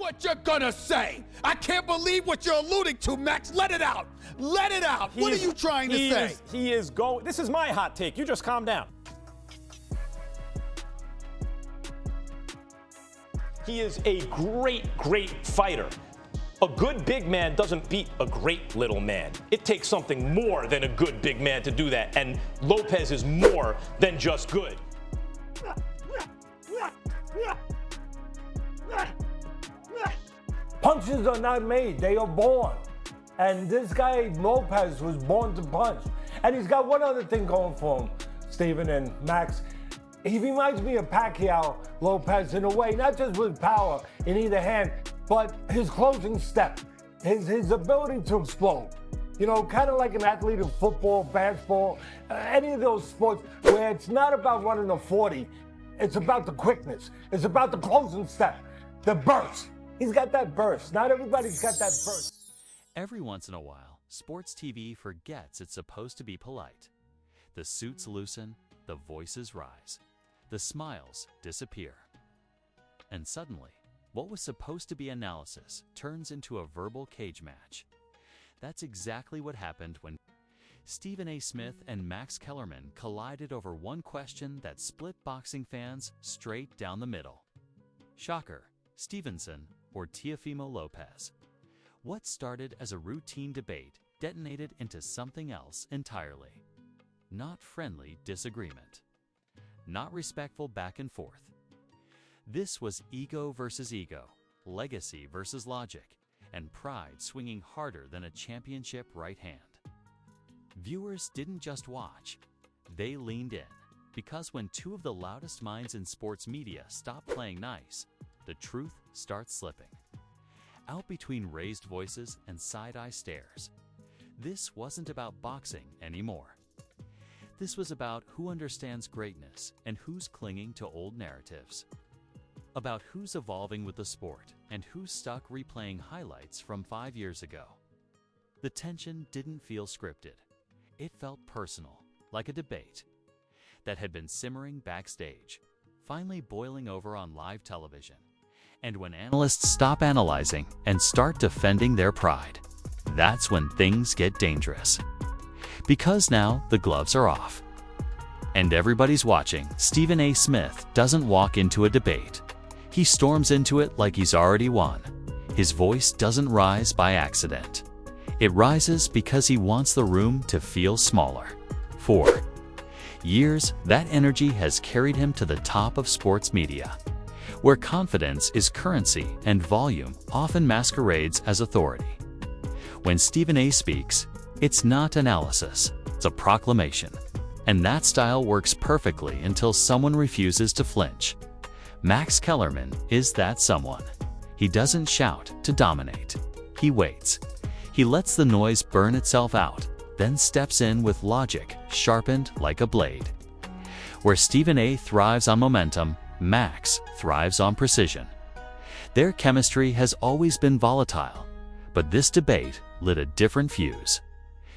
what you're gonna say. I can't believe what you're alluding to, Max. Let it out. Let it out. What are you trying to say? He is going. This is my hot take. You just calm down. He is a great fighter. A good big man doesn't beat a great little man. It takes something more than a good big man to do that, and Lopez is more than just good. Punches are not made, they are born. And this guy, Lopez, was born to punch. And he's got one other thing going for him, Steven and Max. He reminds me of Pacquiao, Lopez, in a way, not just with power in either hand, but his closing step, his ability to explode. You know, kind of like an athlete in football, basketball, any of those sports where it's not about running a 40, it's about the quickness. It's about the closing step, the burst. He's got that burst. Not everybody's got that burst. Every once in a while, sports TV forgets it's supposed to be polite. The suits loosen, the voices rise, the smiles disappear. And suddenly, what was supposed to be analysis turns into a verbal cage match. That's exactly what happened when Stephen A. Smith and Max Kellerman collided over one question that split boxing fans straight down the middle. Shakur Stevenson or Teofimo Lopez. What started as a routine debate detonated into something else entirely. Not friendly disagreement. Not respectful back and forth. This was ego versus ego, legacy versus logic, and pride swinging harder than a championship right hand. Viewers didn't just watch, they leaned in, because when two of the loudest minds in sports media stop playing nice, the truth starts slipping. Out between raised voices and side-eye stares. This wasn't about boxing anymore. This was about who understands greatness and who's clinging to old narratives. About who's evolving with the sport and who's stuck replaying highlights from 5 years ago. The tension didn't feel scripted. It felt personal, like a debate that had been simmering backstage, finally boiling over on live television. And when analysts stop analyzing and start defending their pride, that's when things get dangerous. Because now the gloves are off. And everybody's watching. Stephen A. Smith doesn't walk into a debate. He storms into it like he's already won. His voice doesn't rise by accident. It rises because he wants the room to feel smaller. For years, that energy has carried him to the top of sports media, where confidence is currency and volume often masquerades as authority. When Stephen A. speaks, it's not analysis, it's a proclamation. And that style works perfectly until someone refuses to flinch. Max Kellerman is that someone. He doesn't shout to dominate. He waits. He lets the noise burn itself out, then steps in with logic sharpened like a blade. Where Stephen A. thrives on momentum, Max thrives on precision. Their chemistry has always been volatile, but this debate lit a different fuse.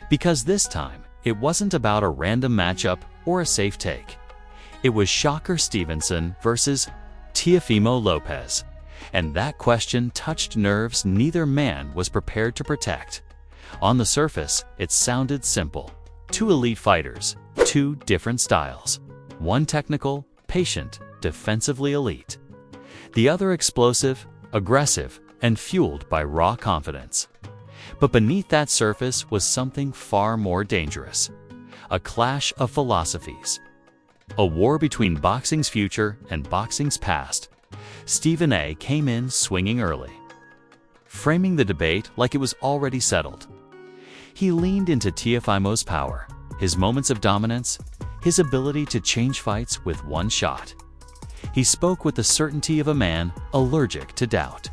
Because this time, it wasn't about a random matchup or a safe take. It was Shakur Stevenson versus Teofimo Lopez, and that question touched nerves neither man was prepared to protect. On the surface, it sounded simple. Two elite fighters, two different styles. One technical, patient, defensively elite. The other explosive, aggressive, and fueled by raw confidence. But beneath that surface was something far more dangerous. A clash of philosophies. A war between boxing's future and boxing's past. Stephen A. came in swinging early, framing the debate like it was already settled. He leaned into Teofimo's power, his moments of dominance, his ability to change fights with one shot. He spoke with the certainty of a man allergic to doubt.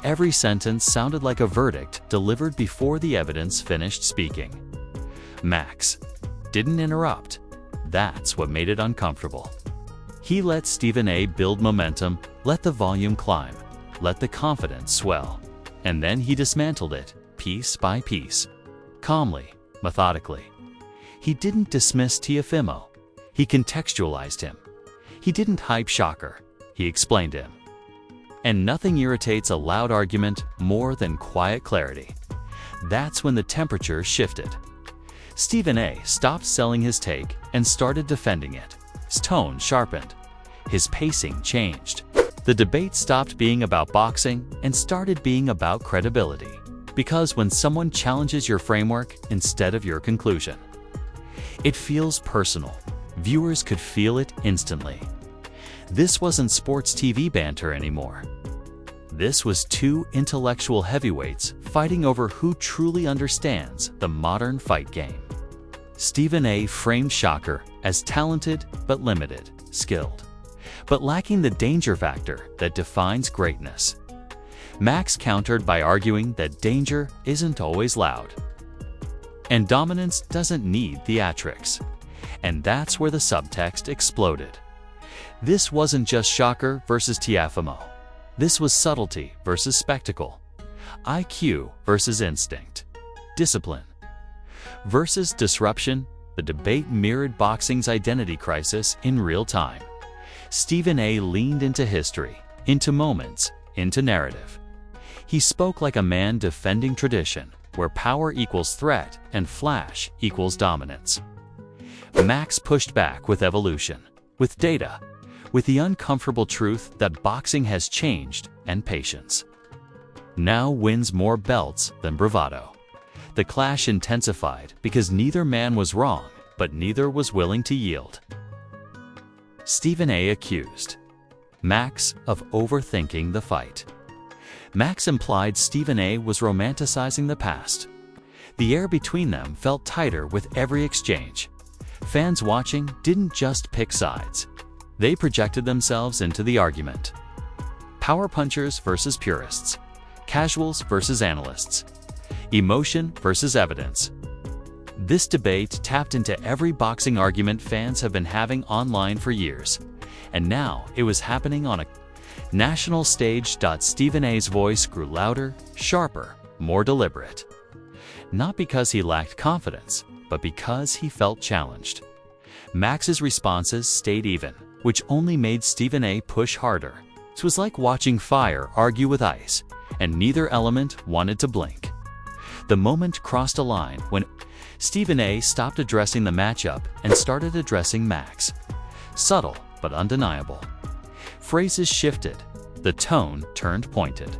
Every sentence sounded like a verdict delivered before the evidence finished speaking. Max didn't interrupt. That's what made it uncomfortable. He let Stephen A. build momentum, let the volume climb, let the confidence swell. And then he dismantled it, piece by piece. Calmly, methodically. He didn't dismiss Teofimo. He contextualized him. He didn't hype Shakur. He explained him. And nothing irritates a loud argument more than quiet clarity. That's when the temperature shifted. Stephen A. stopped selling his take and started defending it. His tone sharpened. His pacing changed. The debate stopped being about boxing and started being about credibility. Because when someone challenges your framework instead of your conclusion, it feels personal. Viewers could feel it instantly. This wasn't sports TV banter anymore. This was two intellectual heavyweights fighting over who truly understands the modern fight game. Stephen A. framed Shakur as talented but limited, skilled, but lacking the danger factor that defines greatness. Max countered by arguing that danger isn't always loud, and dominance doesn't need theatrics. And that's where the subtext exploded. This wasn't just Shakur versus Teofimo. This was subtlety versus spectacle, IQ versus instinct, discipline versus disruption. The debate mirrored boxing's identity crisis in real time. Stephen A. leaned into history, into moments, into narrative. He spoke like a man defending tradition, where power equals threat and flash equals dominance. Max pushed back with evolution, with data, with the uncomfortable truth that boxing has changed and patience now wins more belts than bravado. The clash intensified because neither man was wrong, but neither was willing to yield. Stephen A. accused Max of overthinking the fight. Max implied Stephen A. was romanticizing the past. The air between them felt tighter with every exchange. Fans watching didn't just pick sides. They projected themselves into the argument. Power punchers versus purists. Casuals versus analysts. Emotion versus evidence. This debate tapped into every boxing argument fans have been having online for years. And now it was happening on a national stage. Stephen A.'s voice grew louder, sharper, more deliberate. Not because he lacked confidence, but because he felt challenged. Max's responses stayed even, which only made Stephen A. push harder. It was like watching fire argue with ice, and neither element wanted to blink. The moment crossed a line when Stephen A. stopped addressing the matchup and started addressing Max. Subtle but undeniable. Phrases shifted. The tone turned pointed.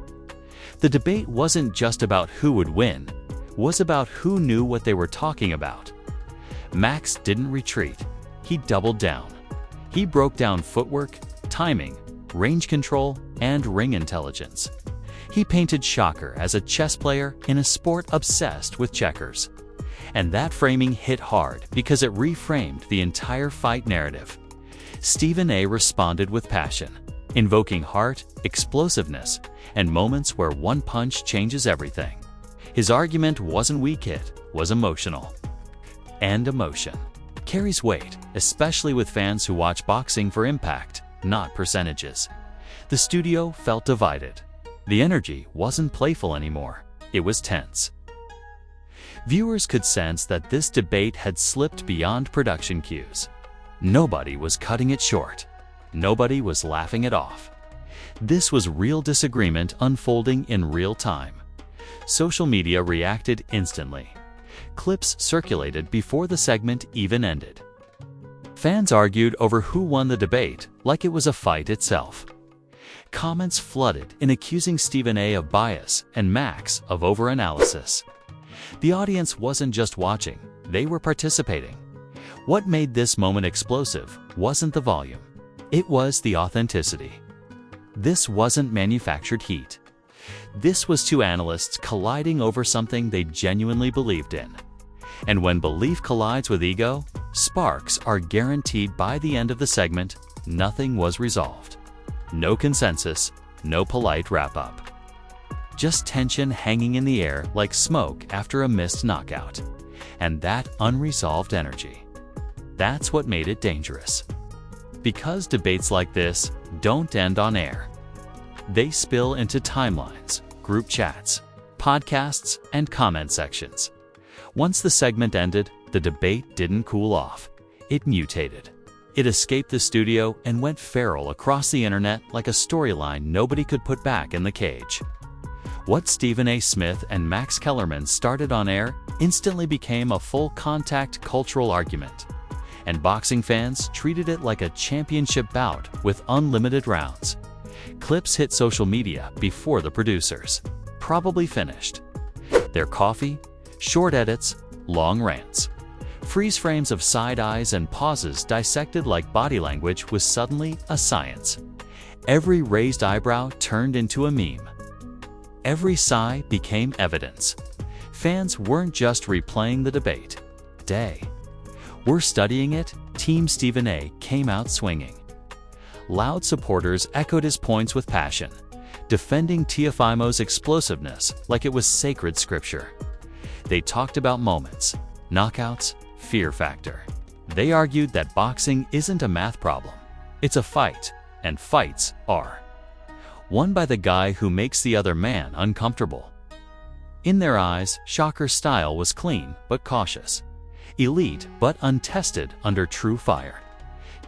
The debate wasn't just about who would win, it was about who knew what they were talking about. Max didn't retreat. He doubled down. He broke down footwork, timing, range control, and ring intelligence. He painted Shakur as a chess player in a sport obsessed with checkers. And that framing hit hard because it reframed the entire fight narrative. Stephen A. responded with passion, invoking heart, explosiveness, and moments where one punch changes everything. His argument wasn't weak, it was emotional. And emotion carries weight, especially with fans who watch boxing for impact, not percentages. The studio felt divided. The energy wasn't playful anymore. It was tense. Viewers could sense that this debate had slipped beyond production cues. Nobody was cutting it short. Nobody was laughing it off. This was real disagreement unfolding in real time. Social media reacted instantly. Clips circulated before the segment even ended. Fans argued over who won the debate like it was a fight itself. Comments flooded in accusing Stephen A. of bias and Max of overanalysis. The audience wasn't just watching, they were participating. What made this moment explosive wasn't the volume, it was the authenticity. This wasn't manufactured heat. This was two analysts colliding over something they genuinely believed in. And when belief collides with ego, sparks are guaranteed. By the end of the segment, nothing was resolved. No consensus, no polite wrap-up. Just tension hanging in the air like smoke after a missed knockout. And that unresolved energy. That's what made it dangerous. Because debates like this don't end on air. They spill into timelines, group chats, podcasts, and comment sections. Once the segment ended, the debate didn't cool off. It mutated. It escaped the studio and went feral across the internet like a storyline nobody could put back in the cage. What Stephen A. Smith and Max Kellerman started on air instantly became a full-contact cultural argument, and boxing fans treated it like a championship bout with unlimited rounds. Clips hit social media before the producers probably finished their coffee, short edits, long rants. Freeze frames of side eyes and pauses dissected like body language was suddenly a science. Every raised eyebrow turned into a meme. Every sigh became evidence. Fans weren't just replaying the debate. They were studying it. Team Stephen A. came out swinging. Loud supporters echoed his points with passion, defending Teofimo's explosiveness like it was sacred scripture. They talked about moments, knockouts, fear factor. They argued that boxing isn't a math problem. It's a fight, and fights are won by the guy who makes the other man uncomfortable. In their eyes, Shakur's style was clean but cautious, elite but untested under true fire.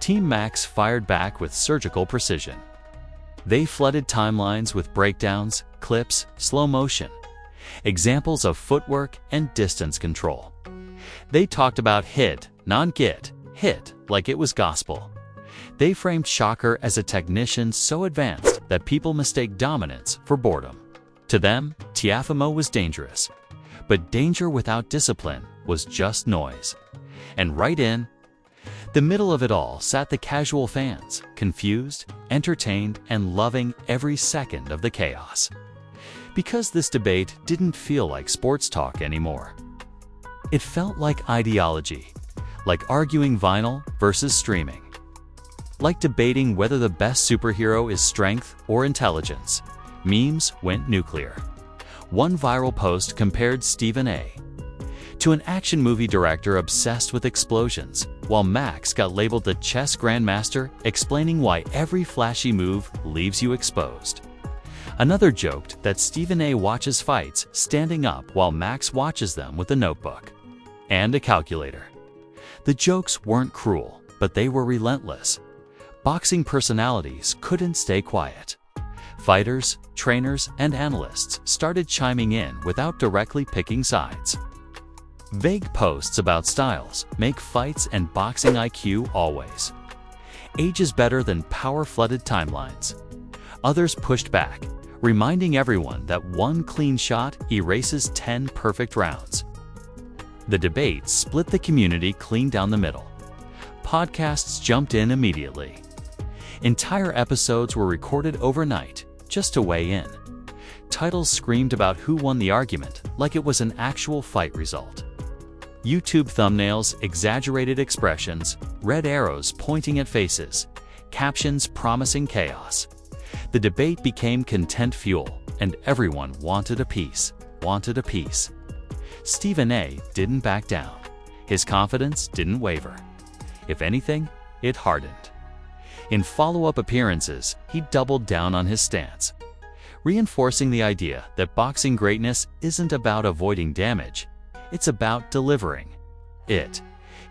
Team Max fired back with surgical precision. They flooded timelines with breakdowns, clips, slow motion, examples of footwork and distance control. They talked about hit, non-get, hit like it was gospel. They framed Shakur as a technician so advanced that people mistake dominance for boredom. To them, Teofimo was dangerous, but danger without discipline was just noise. And right in the middle of it all sat the casual fans, confused, entertained, and loving every second of the chaos. Because this debate didn't feel like sports talk anymore. It felt like ideology, like arguing vinyl versus streaming, like debating whether the best superhero is strength or intelligence. Memes went nuclear. One viral post compared Stephen A. to an action movie director obsessed with explosions, while Max got labeled the chess grandmaster, explaining why every flashy move leaves you exposed. Another joked that Stephen A. watches fights standing up while Max watches them with a notebook and a calculator. The jokes weren't cruel, but they were relentless. Boxing personalities couldn't stay quiet. Fighters, trainers, and analysts started chiming in without directly picking sides. Vague posts about styles make fights and boxing IQ always. Age is better than power-flooded timelines. Others pushed back, reminding everyone that one clean shot erases 10 perfect rounds. The debate split the community clean down the middle. Podcasts jumped in immediately. Entire episodes were recorded overnight just to weigh in. Titles screamed about who won the argument like it was an actual fight result. YouTube thumbnails exaggerated expressions, red arrows pointing at faces, captions promising chaos. The debate became content fuel, and everyone wanted a piece. Stephen A. didn't back down. His confidence didn't waver. If anything, it hardened. In follow-up appearances, he doubled down on his stance, reinforcing the idea that boxing greatness isn't about avoiding damage, it's about delivering it.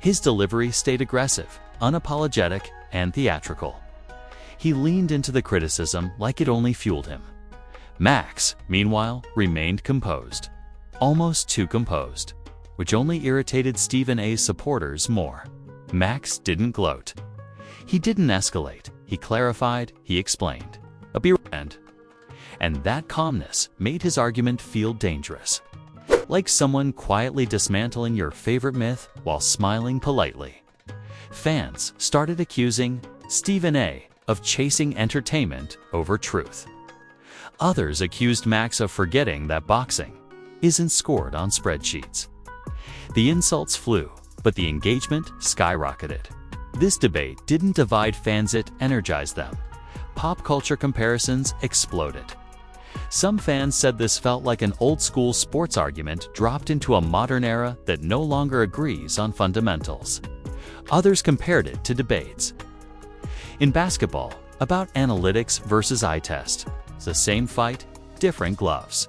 His delivery stayed aggressive, unapologetic, and theatrical. He leaned into the criticism like it only fueled him. Max, meanwhile, remained composed, almost too composed, which only irritated Stephen A.'s supporters more. Max didn't gloat. He didn't escalate. He clarified, he explained. And that calmness made his argument feel dangerous. Like someone quietly dismantling your favorite myth while smiling politely. Fans started accusing Stephen A. of chasing entertainment over truth. Others accused Max of forgetting that boxing isn't scored on spreadsheets. The insults flew, but the engagement skyrocketed. This debate didn't divide fans, it energized them. Pop culture comparisons exploded. Some fans said this felt like an old-school sports argument dropped into a modern era that no longer agrees on fundamentals. Others compared it to debates in basketball about analytics versus eye test. The same fight, different gloves.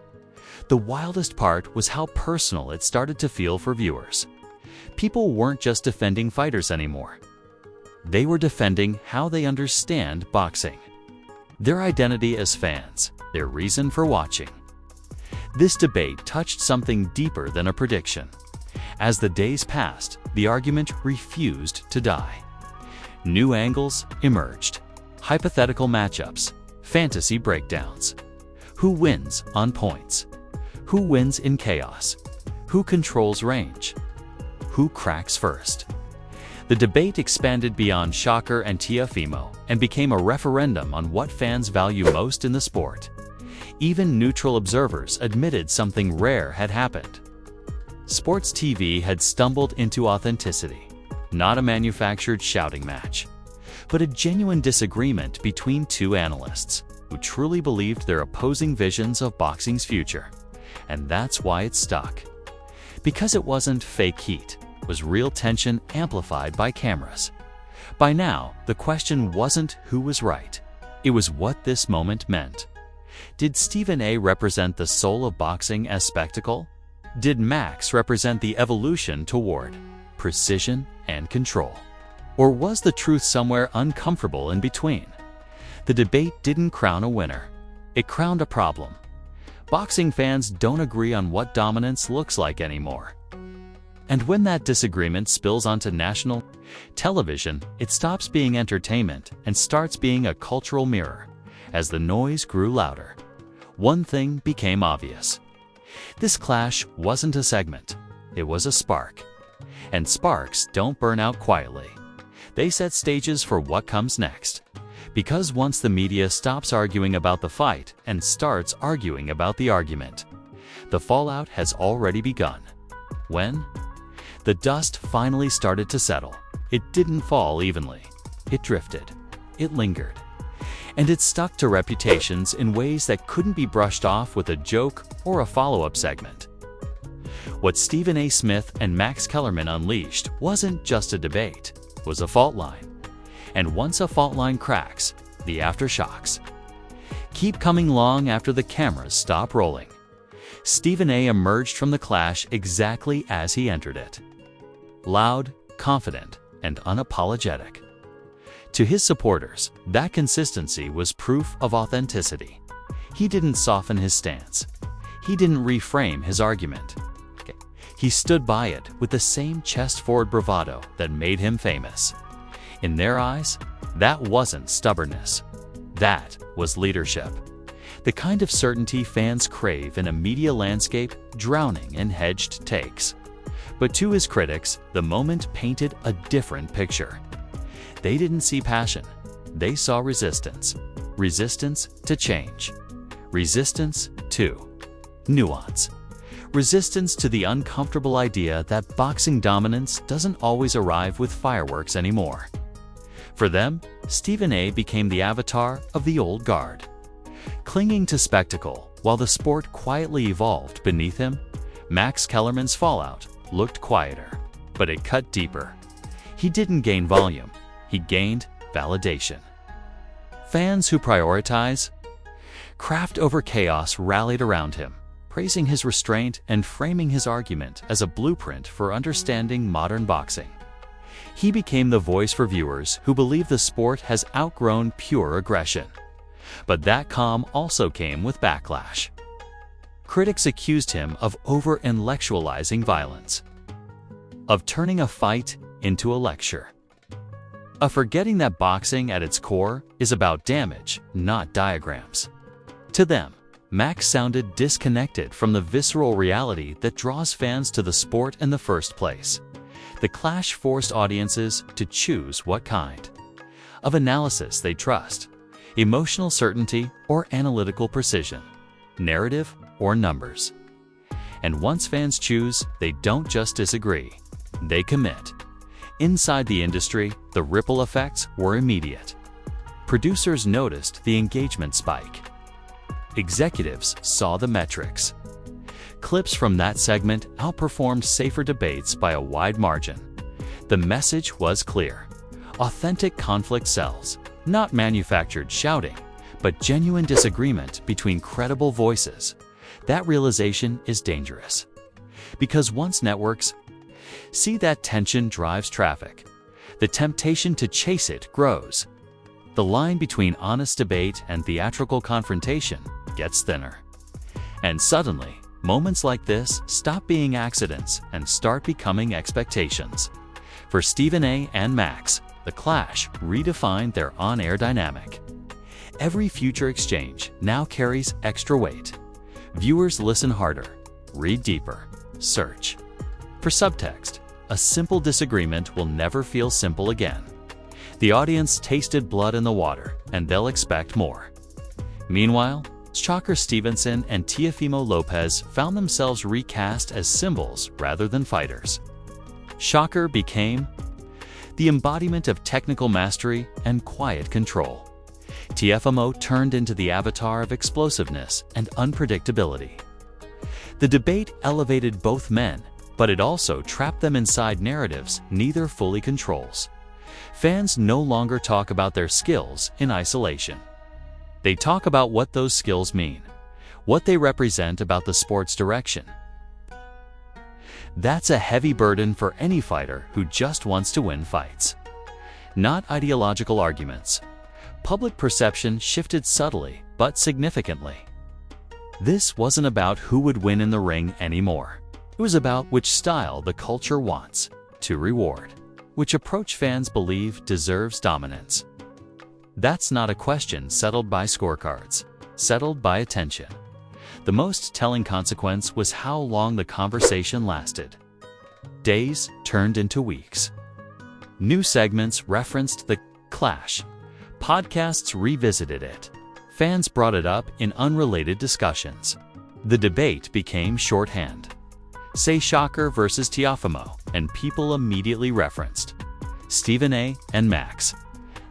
The wildest part was how personal it started to feel for viewers. People weren't just defending fighters anymore. they were defending how they understand boxing. Their identity as fans, their reason for watching. This debate touched something deeper than a prediction. As the days passed, the argument refused to die. New angles emerged, hypothetical matchups, fantasy breakdowns. Who wins on points? Who wins in chaos? Who controls range? Who cracks first? The debate expanded beyond Shakur and Teofimo and became a referendum on what fans value most in the sport. Even neutral observers admitted something rare had happened. Sports TV had stumbled into authenticity, not a manufactured shouting match, but a genuine disagreement between two analysts who truly believed their opposing visions of boxing's future. And that's why it stuck. Because it wasn't fake heat, it was real tension amplified by cameras. By now, the question wasn't who was right. It was what this moment meant. Did Stephen A. represent the soul of boxing as spectacle? Did Max represent the evolution toward precision and control? Or was the truth somewhere uncomfortable in between? The debate didn't crown a winner. It crowned a problem. Boxing fans don't agree on what dominance looks like anymore. And when that disagreement spills onto national television, it stops being entertainment and starts being a cultural mirror. As the noise grew louder, one thing became obvious. This clash wasn't a segment, it was a spark. And sparks don't burn out quietly. They set stages for what comes next. Because once the media stops arguing about the fight and starts arguing about the argument, the fallout has already begun. When? The dust finally started to settle. It didn't fall evenly. It drifted. It lingered. And it stuck to reputations in ways that couldn't be brushed off with a joke or a follow-up segment. What Stephen A. Smith and Max Kellerman unleashed wasn't just a debate, it was a fault line. And once a fault line cracks, the aftershocks keep coming long after the cameras stop rolling. Stephen A. emerged from the clash exactly as he entered it. Loud, confident, and unapologetic. To his supporters, that consistency was proof of authenticity. He didn't soften his stance. He didn't reframe his argument. He stood by it with the same chest-forward bravado that made him famous. In their eyes, that wasn't stubbornness. That was leadership. The kind of certainty fans crave in a media landscape drowning in hedged takes. But to his critics, the moment painted a different picture. They didn't see passion. They saw resistance. Resistance to change. Resistance to nuance. Resistance to the uncomfortable idea that boxing dominance doesn't always arrive with fireworks anymore. For them, Stephen A. became the avatar of the old guard. Clinging to spectacle while the sport quietly evolved beneath him, Max Kellerman's fallout looked quieter, but it cut deeper. He didn't gain volume, he gained validation. Fans who prioritize craft over chaos rallied around him, praising his restraint and framing his argument as a blueprint for understanding modern boxing. He became the voice for viewers who believe the sport has outgrown pure aggression. But that calm also came with backlash. Critics accused him of over-intellectualizing violence, of turning a fight into a lecture, of forgetting that boxing at its core is about damage, not diagrams. To them, Max sounded disconnected from the visceral reality that draws fans to the sport in the first place. The clash forced audiences to choose what kind of analysis they trust: emotional certainty or analytical precision, narrative or numbers. And once fans choose, they don't just disagree, they commit. Inside the industry, the ripple effects were immediate. Producers noticed the engagement spike. Executives saw the metrics. Clips from that segment outperformed safer debates by a wide margin. The message was clear. Authentic conflict sells, not manufactured shouting, but genuine disagreement between credible voices. That realization is dangerous. Because once networks see that tension drives traffic, the temptation to chase it grows. The line between honest debate and theatrical confrontation gets thinner. And suddenly, moments like this stop being accidents and start becoming expectations. For Stephen A. and Max, the clash redefined their on-air dynamic. Every future exchange now carries extra weight. Viewers listen harder, read deeper, search. For subtext, a simple disagreement will never feel simple again. The audience tasted blood in the water, and they'll expect more. Meanwhile, Shakur Stevenson and Teofimo Lopez found themselves recast as symbols rather than fighters. Shakur became the embodiment of technical mastery and quiet control. Teofimo turned into the avatar of explosiveness and unpredictability. The debate elevated both men, but it also trapped them inside narratives neither fully controls. Fans no longer talk about their skills in isolation. They talk about what those skills mean, what they represent about the sport's direction. That's a heavy burden for any fighter who just wants to win fights. Not ideological arguments. Public perception shifted subtly but significantly. This wasn't about who would win in the ring anymore. It was about which style the culture wants to reward, which approach fans believe deserves dominance. That's not a question settled by scorecards, settled by attention. The most telling consequence was how long the conversation lasted. Days turned into weeks. New segments referenced the clash. Podcasts revisited it. Fans brought it up in unrelated discussions. The debate became shorthand. Say Shakur versus Teofimo, and people immediately referenced Stephen A. and Max.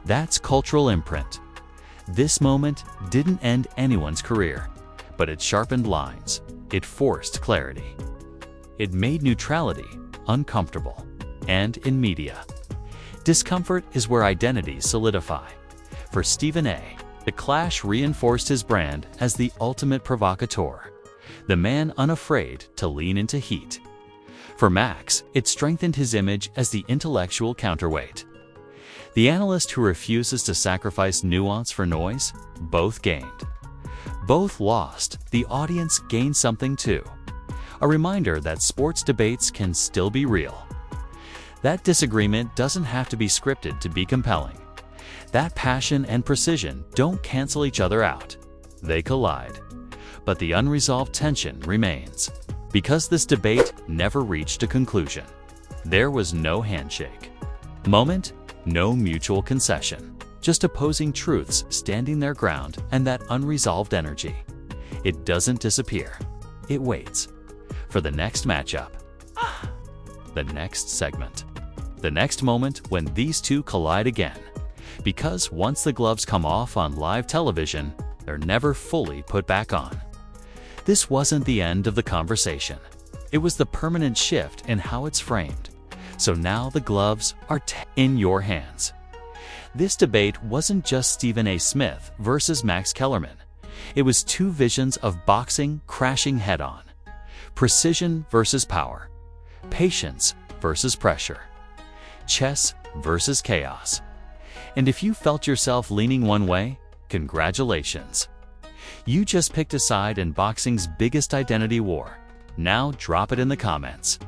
That's cultural imprint. This moment didn't end anyone's career, but it sharpened lines. It forced clarity. It made neutrality uncomfortable. And in media, discomfort is where identities solidify. For Stephen A., the clash reinforced his brand as the ultimate provocateur, the man unafraid to lean into heat. For Max, it strengthened his image as the intellectual counterweight. The analyst who refuses to sacrifice nuance for noise, both gained. Both lost, the audience gained something too. A reminder that sports debates can still be real. That disagreement doesn't have to be scripted to be compelling. That passion and precision don't cancel each other out. They collide. But the unresolved tension remains. Because this debate never reached a conclusion. There was no handshake. Moment, no mutual concession. Just opposing truths standing their ground and that unresolved energy. It doesn't disappear. It waits. For the next matchup. The next segment. The next moment when these two collide again. Because once the gloves come off on live television, they're never fully put back on. This wasn't the end of the conversation. It was the permanent shift in how it's framed. So now the gloves are in your hands. This debate wasn't just Stephen A. Smith versus Max Kellerman. It was two visions of boxing crashing head-on. Precision versus power. Patience versus pressure. Chess versus chaos. And if you felt yourself leaning one way, congratulations. You just picked a side in boxing's biggest identity war. Now drop it in the comments.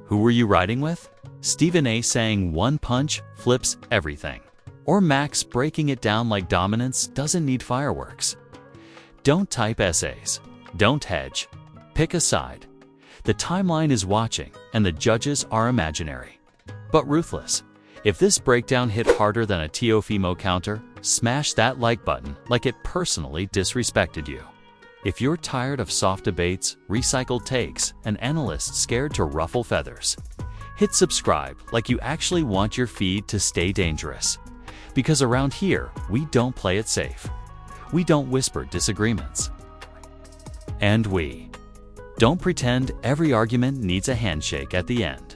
Who were you riding with? Stephen A. saying one punch flips everything. Or Max breaking it down like dominance doesn't need fireworks. Don't type essays. Don't hedge. Pick a side. The timeline is watching and the judges are imaginary. But ruthless. If this breakdown hit harder than a Teofimo counter, smash that like button like it personally disrespected you. If you're tired of soft debates, recycled takes, and analysts scared to ruffle feathers, hit subscribe like you actually want your feed to stay dangerous. Because around here, we don't play it safe. We don't whisper disagreements. And we don't pretend every argument needs a handshake at the end.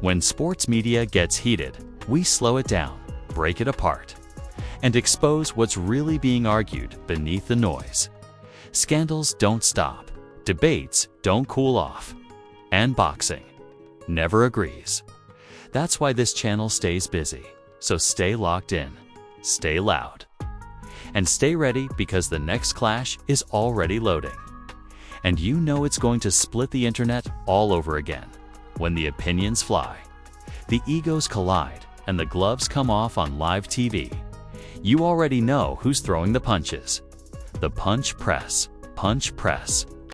When sports media gets heated, we slow it down, break it apart, and expose what's really being argued beneath the noise. Scandals don't stop. Debates don't cool off. And boxing never agrees. That's why this channel stays busy. So stay locked in, stay loud, and stay ready because the next clash is already loading. And you know it's going to split the internet all over again when the opinions fly, the egos collide, and the gloves come off on live TV. You already know who's throwing the punches. The punch press, punch press.